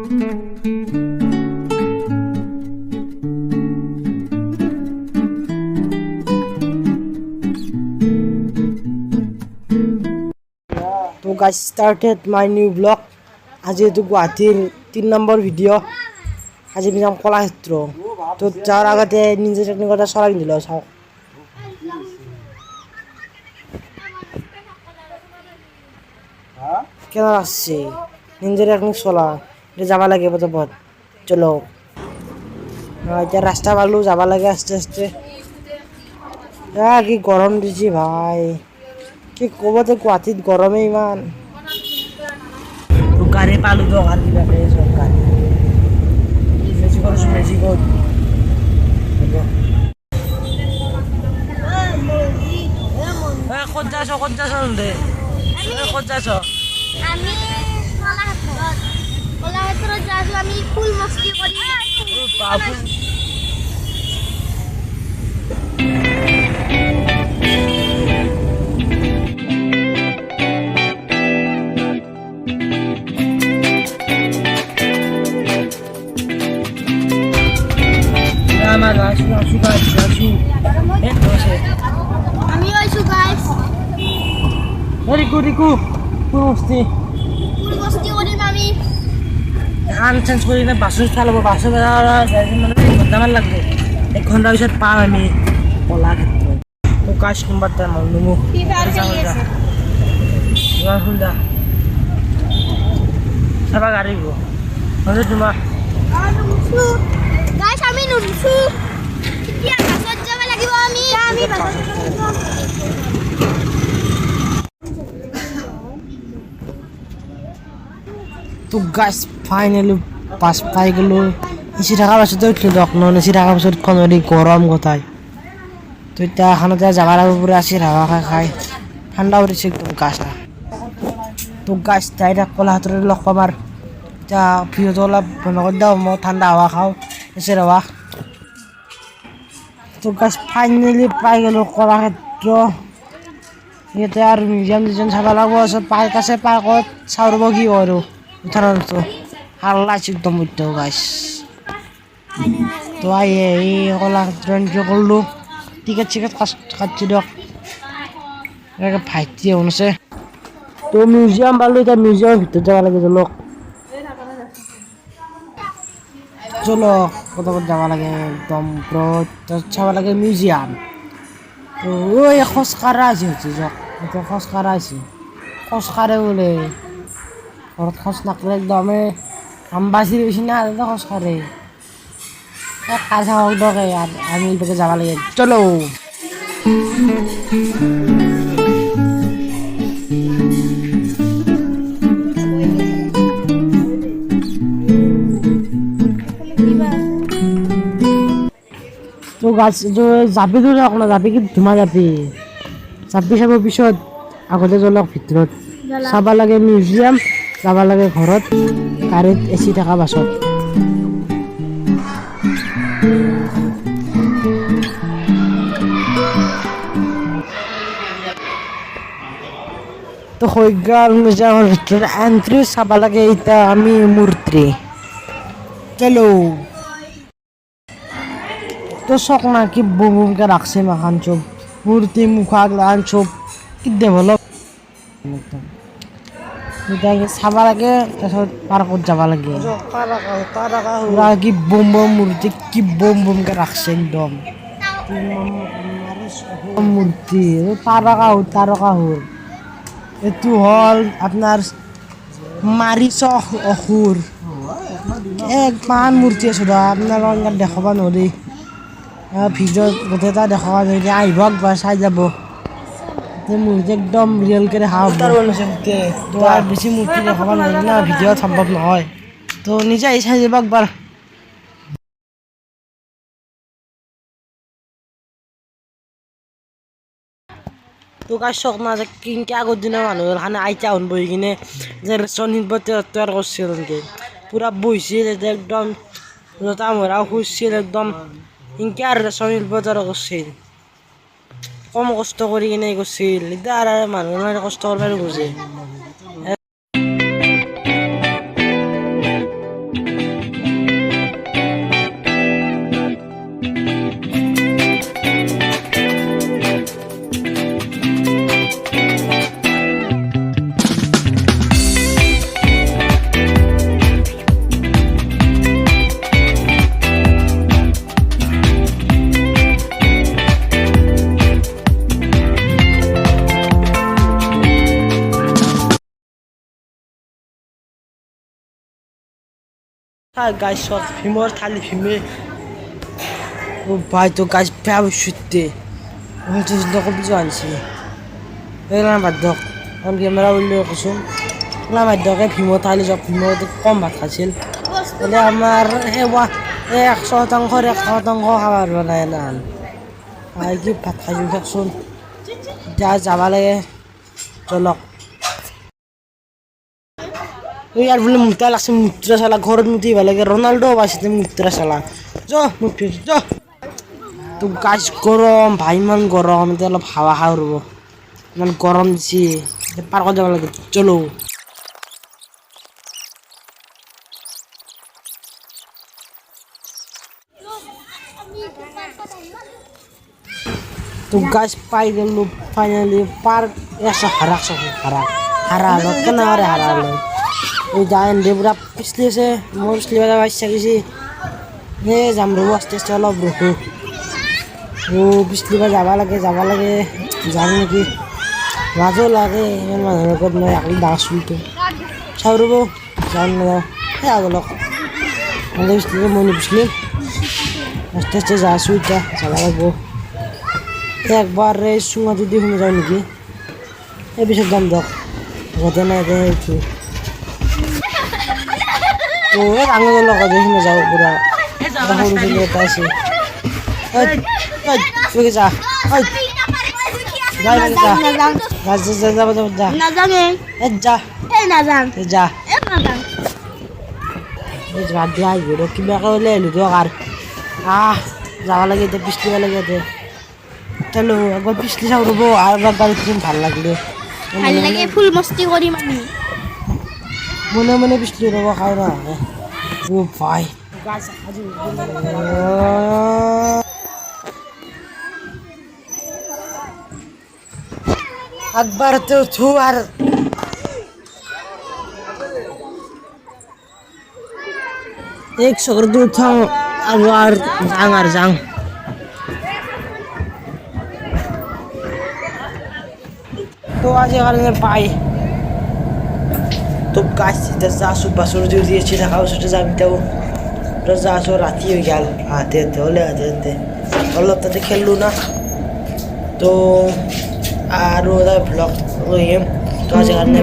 So guys, started my new vlog. আজি এইটো গুৱাহাটীৰ 3 নম্বৰ ভিডিঅ'। আজি যাম কলাক্ষেত্ৰ। তো যাৰ আগতে নিঞ্জা টেকনিক এটা চলাই দিলো চাওক। কেনে আছে নিঞ্জা টেকনিক চলা যাব লাগে পথত চলো। এতিয়া ৰাস্তা পালো যাব লাগে আস্তে আস্তে। কি গৰম দিছি ভাই, কি ক'বতে গুৱাহাটীত গৰমে ইমান। গাড়ী পালো তো আর কিভাবে সব গাড়ি মেজিকত ক'ত যাছ দে ক'ত যাছ? আমি কলাক্ষেত্ৰত যাইছো। আমি ফুল মস্তি কৰি আমি আইছো গাইস। রিকু ফুল মস্তি কৰিম আমি। গান চেঞ্জ কৰি বাছত চালাব। বাছত মানে 1 ঘণ্টামান লাগবে। 1 ঘণ্টাৰ পিছত পাম আমি কলাক্ষেত্ৰ। তো কাজ নাম্বার টাইম নুমু খুলদা চাবা গাড়ী গো হলে তোমার গাইস আমি নুমছো। এতিয়া বাছত যাব লাগিব আমি। তো গাইস ফাইনালি পাস পাই গেলো। এসি থাকা পাছত উঠলো তখন এসি থাকা পাছত খনরি গরম কথায়। তো এতিয়া খানতে যাবা লাগবে পুরো আসি হাওয়া খাই ঠান্ডা পড়েছে একদম গাছটা। তো গাছ তাই কলাক্ষেত্রে লগ পাম আর এতিয়া ভিডিওটো অলপ বন্ধ করে দাও, মই ঠান্ডা হাওয়া খাও এসির হাওয়া। তো গাছ ফাইনালি পাই গেলো কলাক্ষেত্র। ইয়াতে আর মিউজিয়াম চাব লাগব। পার্ক আছে, পার্কত চাব কি আৰু উঠানটো হাল্লা একদম উঠতে গাছ। তো এই কলাক্ষেত্র এন্ট্রি করলো। টিকেট কাটছি দিয়ক। ভাইটি আছে। তো মিউজিয়াম পালো। এতিয়া মিউজিয়ামের ভিতরে যাওয়া লাগে। চলো কত যাওয়া লাগে একদম চাওয়া লাগে মিউজিয়াম। তো ওই খোজকাঢ়া আছে হচ্ছে যাক খোজকাঢ়া আছে খোজকাঢ়ে বলে ঘৰত খোজ নাকাঢ়ে একদমে আমবাচি বেছি না খোজকাঢ়ে কাজা হওক দকে আর আমি এইভাবে যাওয়া লাগে। চলো তো গাছ জাপি তো যাওক না, জাপি কি ধুমা জাপি চাবৰ পিছত আগতে জ্বলক ভিতৰত চাবা লাগে মিউজিয়াম, যাবা লাগে ঘৰত গাড়ীত এচি থকা বাছত। তো হৈ গ'ল মিউজিয়ামৰ ভিতৰত এন্ট্ৰি। চাবা লাগে এতিয়া আমি মূৰ্তি। চলো তো চক না কি বুমকে রাখছে মাখান চব মূর্তি মুখাগ্রান সব কি ডেভেলপ চাবা লাগে। তাৰপিছত পাৰ্কত যাব লাগে। কি বম বম মূৰ্তি, কি বম বমকে রাখছে একদম মূর্তি। তাৰকাসুৰ এইটো হল আপনার মারিচ অসুর। মান মূর্তি আছে আপনার দেখাব নোৱাৰি। ভিডিঅ' গোটেইটা দেখাব নোৱাৰি। আহিব একবাৰ চাই যাব। মূৰ্তি একদম ৰিয়েলকৈ দেখা হ'ব। তো আর বেছি মূর্তি দেখাব নোৱাৰি না, ভিডিঅ'ত সম্ভৱ নহয়। তো নিজে আহি চাই যাব একবাৰ। তো গাছ চক না যে কিনকে আগৰ দিনৰ মানুহ খানে আইতা হন বহি কিনে যে ৰেচন শিল্প তৈয়াৰ কৰিছিল এনেকৈ পুৰা বহিছিল একদম জোতা মৰাও খুজছিল একদম ইনকে আর ৰেচন শিল্প তৈয়াৰ কৰিছিল। কম কষ্ট কৰি কিনে কৰিছিল। এতিয়া আৰু মানুহে কষ্ট কৰিব নোখোজে। গাছ সব ফিমর থালি ফিমে ও ভাই তো গাছ প্যাব শুতে কিছু আনছি এগুলো বাদ দক এখন ক্যামেরা উঠলে কুসুম এগুলো বাদ দকে ফিমো থালি সব ফিমো কম ভাত খাইছিল বলে আমার 100% খাবার বানায় না আর কি ভাত খাইছিল দেখছোন যা যাবা লাগে চলক ওই আর বলে মুতা লাগছে মুত্রা শালা ঘরত মুতি ভালো লাগে রোনাল্ডো বাসিতে মুত্রা শালা য মুতি য তো গাছ গরম ভাই মান গরম এটা অলপ হাওয়া হাওয়া রব ইমান গরম দিছি পার্কত যাব লাগে চলো তো গাছ পাই গেল ফাইনালি পার্ক এসে হারালো কেন হারালো ওই যাই পুরা পিছলিছে মোর পিছলি বাজা ইচ্ছা গেছি যাম রব আস্তে আস্তে অলপ রখো ও পিছলিবা যাবা লাগে যাম নাকি লাজও লাগে ইমান মানুহৰ লগত মই একলি ডাঙৰ চুলটো চাওঁ ৰ'ব যাওঁ নাযাওঁ সেই আগলক মানে পিছলি মই নিপিছলি আস্তে আস্তে যা আছোঁ এতিয়া যাবা লাগব একবাৰ এই চুঙা যদি শুনি যাওঁ নেকি এই পিছত যাম দিয়ক ঘৰতে নাই সেইটো তো এই ডাঙৰ লগত শুনি যাওঁ পুৰা সৰু চলি এটা আছে যা কিবা কৰিলে আহিলো দিয়ক আৰু যাব লাগে এতিয়া পিছলিব লাগে এতিয়া চলো একবাৰ পিছলি চাওঁ ৰ'ব আৰু এবাৰ গাড়ীত ভাল লাগিলে ভাল লাগে ফুল মস্তি কৰিম আমি মনে মনে পিছলি ৰ'ব খাই না ও ভাই একবার তো থু আর এক সকর দু থাও আর যাং তো আজ এখানে পাই তো গাছ যা আসুক বাসর দিয়ে দিয়েছি দেখাও সেটা যাবি তাও যা আসো রাতি হয়ে গেল হাতে হাতে অলপ তাতে খেললো না তো আর ওদের ব্লগ তো আজ এখানে